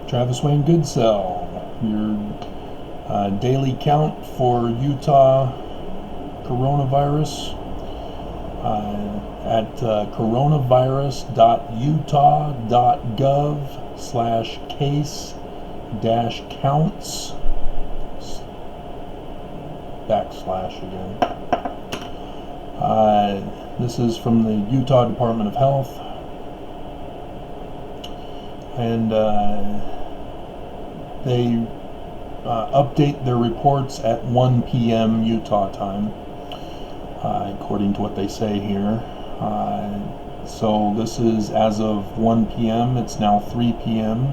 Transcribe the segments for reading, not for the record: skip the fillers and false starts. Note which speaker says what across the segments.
Speaker 1: Travis Wayne Goodsell, your daily count for Utah coronavirus at coronavirus.utah.gov/case-counts / this is from the Utah Department of Health, and they update their reports at 1 p.m. Utah time, according to what they say here. So this is as of 1 p.m. It's now 3 p.m.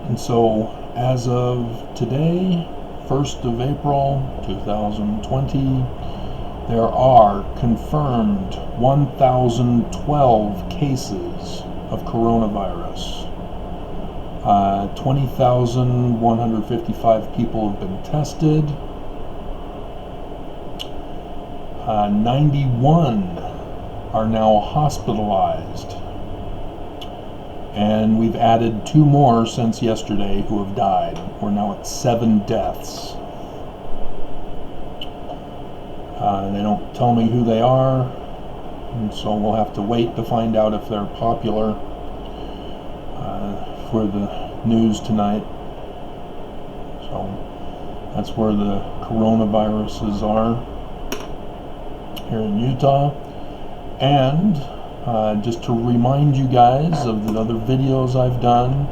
Speaker 1: And so as of today, 1st of April 2020, there are confirmed 1,012 cases of coronavirus. 20,155 people have been tested. 91 are now hospitalized. And we've added 2 more since yesterday who have died. We're now at 7 deaths. They don't tell me who they are, and so we'll have to wait to find out if they're popular for the news tonight. So that's where the coronaviruses are here in Utah. And just to remind you guys of the other videos I've done,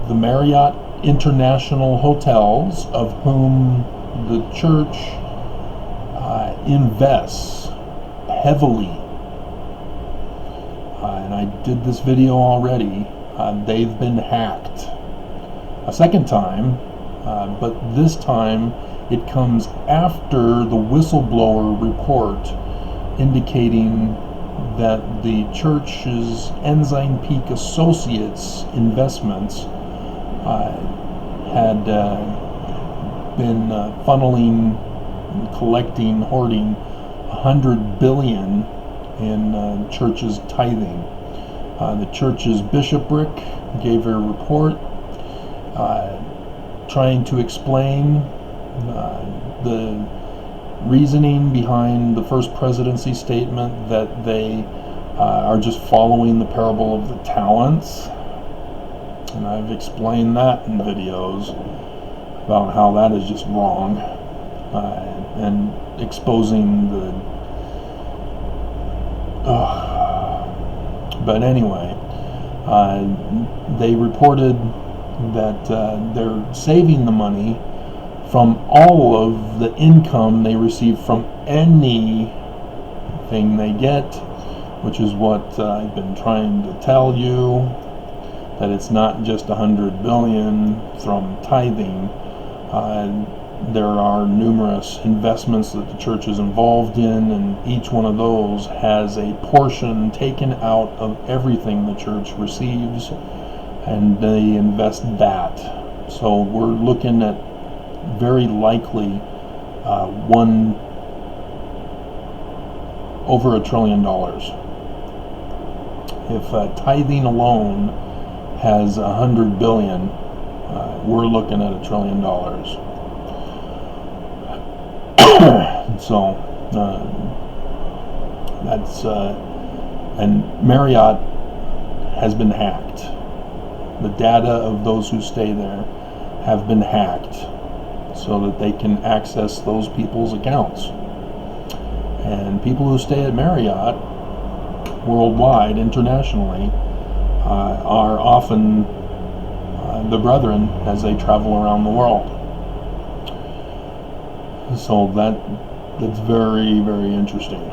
Speaker 1: the Marriott International Hotels, of whom the church invests heavily, and I did this video already, they've been hacked a second time, but this time it comes after the whistleblower report indicating that the church's Ensign Peak Associates investments had been funneling, collecting, hoarding $100 billion in church's tithing. The church's bishopric gave a report trying to explain the reasoning behind the first presidency statement that they are just following the parable of the talents, and I've explained that in videos about how that is just wrong, and exposing the but anyway, they reported that they're saving the money from all of the income they receive from anything they get, which is what I've been trying to tell you, that it's not just $100 billion from tithing. There are numerous investments that the church is involved in, and each one of those has a portion taken out of everything the church receives, and they invest that. So we're looking at very likely over $1 trillion. If tithing alone has $100 billion, we're looking at $1 trillion. So that's and Marriott has been hacked. The data of those who stay there have been hacked, so that they can access those people's accounts. And people who stay at Marriott worldwide, internationally, are often the brethren as they travel around the world. So that's very, very interesting.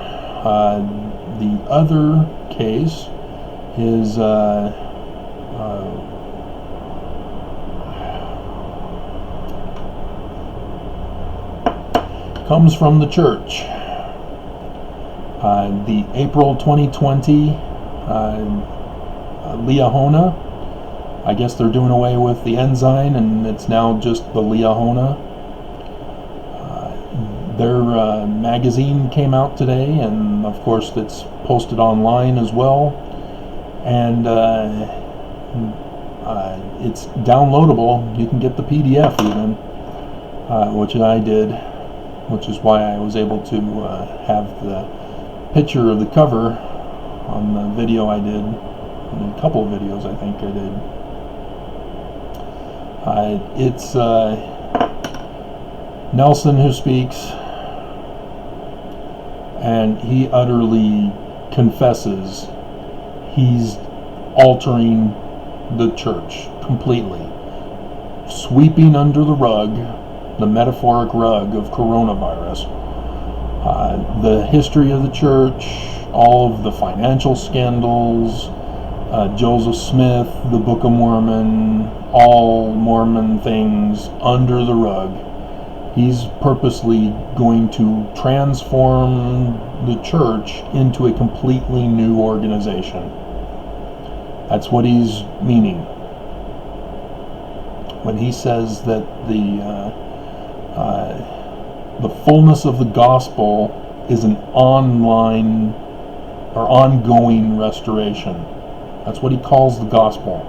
Speaker 1: The other case is comes from the church. The April 2020 Liahona, I guess they're doing away with the ensign and it's now just the Liahona. Their magazine came out today, and of course it's posted online as well. and it's downloadable. You can get the PDF even, which I did, which is why I was able to have the picture of the cover on the video I did, a couple of videos I think I did. It's Nelson who speaks, and he utterly confesses he's altering the church completely, sweeping under the rug, the metaphoric rug of coronavirus, the history of the church, all of the financial scandals, Joseph Smith, the Book of Mormon, all Mormon things under the rug. He's purposely going to transform the church into a completely new organization. That's what he's meaning when he says that the fullness of the gospel is an online or ongoing restoration. That's what he calls the gospel.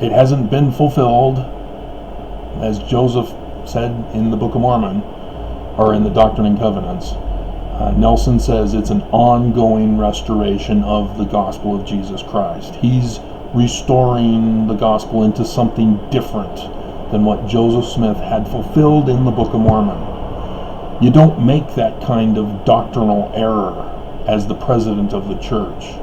Speaker 1: It hasn't been fulfilled, as Joseph said in the Book of Mormon, or in the Doctrine and Covenants. Nelson says it's an ongoing restoration of the gospel of Jesus Christ. He's restoring the gospel into something different than what Joseph Smith had fulfilled in the Book of Mormon. You don't make that kind of doctrinal error as the president of the church.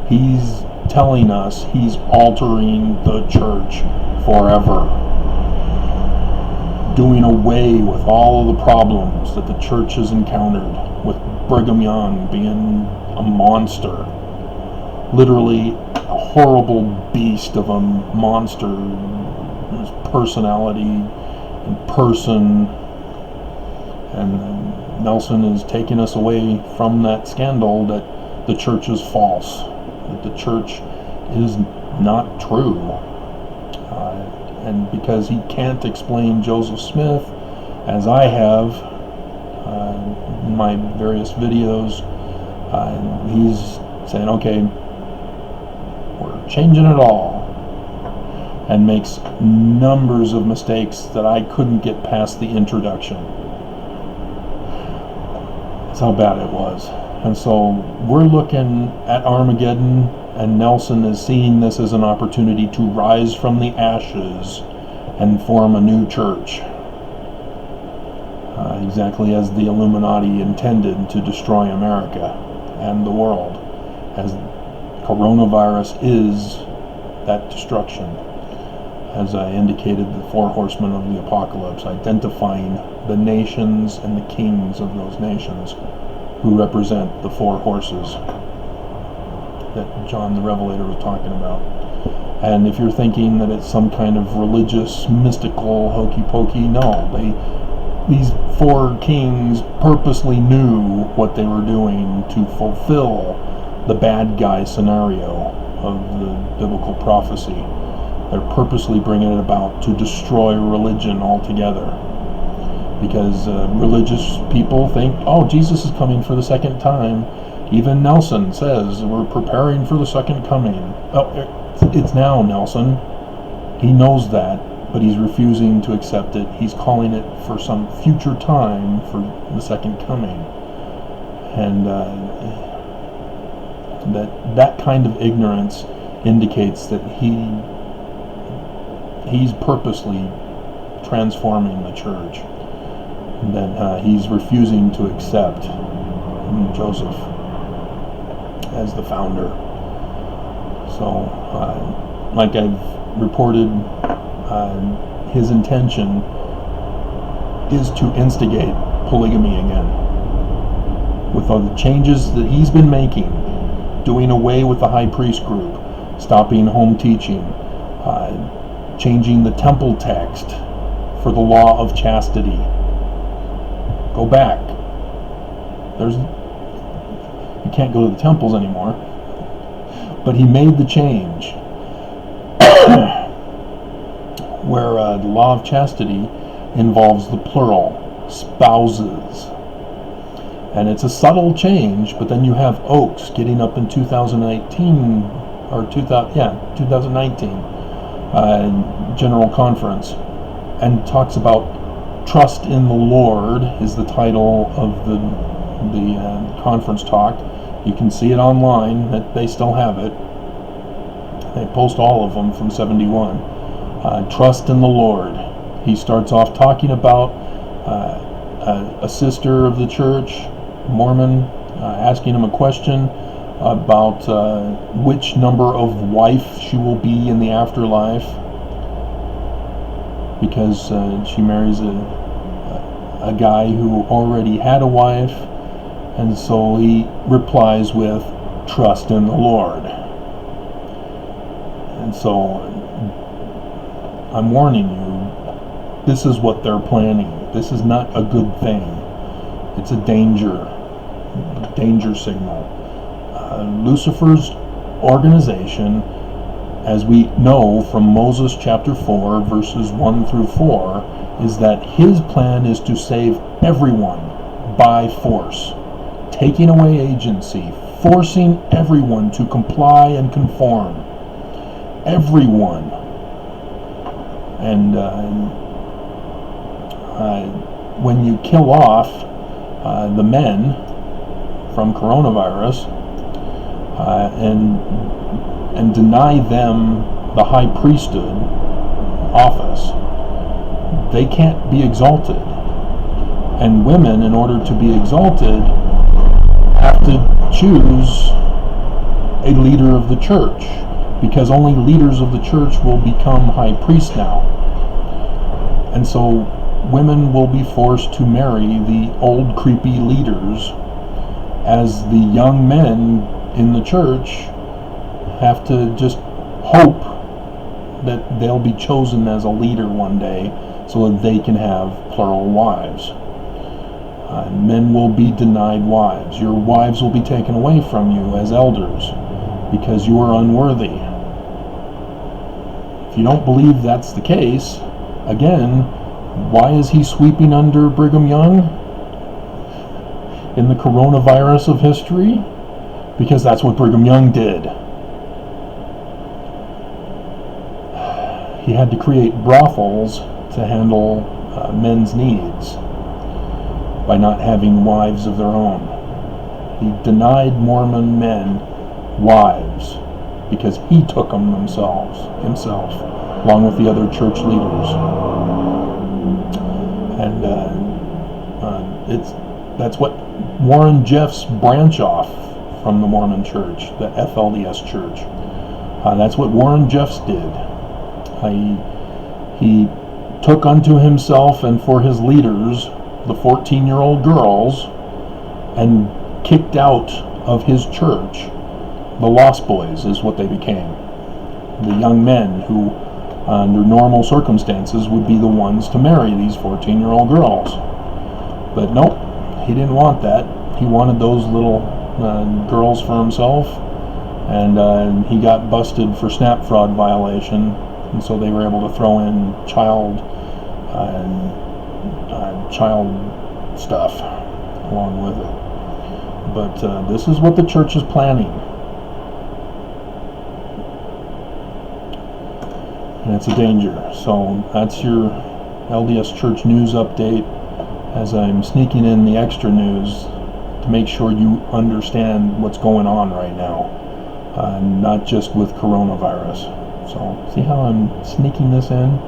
Speaker 1: He's telling us he's altering the church forever, doing away with all of the problems that the church has encountered, with Brigham Young being a monster, literally a horrible beast of a monster, his personality and person. And Nelson is taking us away from that scandal that the church is false, that the church is not true. And because he can't explain Joseph Smith, as I have in my various videos, he's saying, okay, we're changing it all, and makes numbers of mistakes that I couldn't get past the introduction. That's how bad it was. And so we're looking at Armageddon, and Nelson is seeing this as an opportunity to rise from the ashes and form a new church. Exactly as the Illuminati intended to destroy America and the world, as coronavirus is that destruction. As I indicated, the four horsemen of the apocalypse, identifying the nations and the kings of those nations who represent the four horses that John the Revelator was talking about. And if you're thinking that it's some kind of religious, mystical, hokey pokey, no. These four kings purposely knew what they were doing to fulfill the bad guy scenario of the biblical prophecy. They're purposely bringing it about to destroy religion altogether. Because religious people think, oh, Jesus is coming for the second time. Even Nelson says, we're preparing for the second coming. Oh, it's now, Nelson. He knows that, but he's refusing to accept it. He's calling it for some future time for the second coming. And that kind of ignorance indicates that he's purposely transforming the church. That he's refusing to accept Joseph as the founder. So, like I've reported, his intention is to instigate polygamy again. With all the changes that he's been making, doing away with the high priest group, stopping home teaching, changing the temple text for the law of chastity. Go back. You can't go to the temples anymore. But he made the change where the law of chastity involves the plural, spouses. And it's a subtle change, but then you have Oaks getting up in 2018 or 2019 General Conference, and talks about trust in the Lord is the title of the conference talk. You can see it online. That they still have it. They post all of them from 71. Trust in the Lord. He starts off talking about a sister of the church, Mormon, asking him a question about which number of wife she will be in the afterlife, because she marries a guy who already had a wife, and so he replies with, trust in the Lord. And so I'm warning you, this is what they're planning. This is not a good thing. It's a danger signal. Lucifer's organization, as we know from Moses chapter 4, verses 1 through 4, is that his plan is to save everyone by force, taking away agency, forcing everyone to comply and conform. Everyone. And when you kill off the men from coronavirus and deny them the high priesthood office, they can't be exalted. And women, in order to be exalted, have to choose a leader of the church, because only leaders of the church will become high priests now. And so women will be forced to marry the old creepy leaders, as the young men in the church have to just hope that they'll be chosen as a leader one day so that they can have plural wives. Men will be denied wives. Your wives will be taken away from you as elders because you are unworthy. If you don't believe that's the case, again, why is he sweeping under Brigham Young in the coronavirus of history? Because that's what Brigham Young did. He had to create brothels to handle men's needs by not having wives of their own. He denied Mormon men wives because he took them himself, along with the other church leaders. And that's what Warren Jeff's branch off from the Mormon Church, the FLDS Church. That's what Warren Jeffs did. He took unto himself and for his leaders the 14-year-old girls, and kicked out of his church the Lost Boys, is what they became. The young men who, under normal circumstances, would be the ones to marry these 14-year-old girls. But nope, he didn't want that. He wanted those little girls for himself, and he got busted for snap fraud violation, and so they were able to throw in child stuff along with it. But this is what the church is planning, and it's a danger. So that's your LDS Church news update, as I'm sneaking in the extra news to make sure you understand what's going on right now, not just with coronavirus. So see how I'm sneaking this in?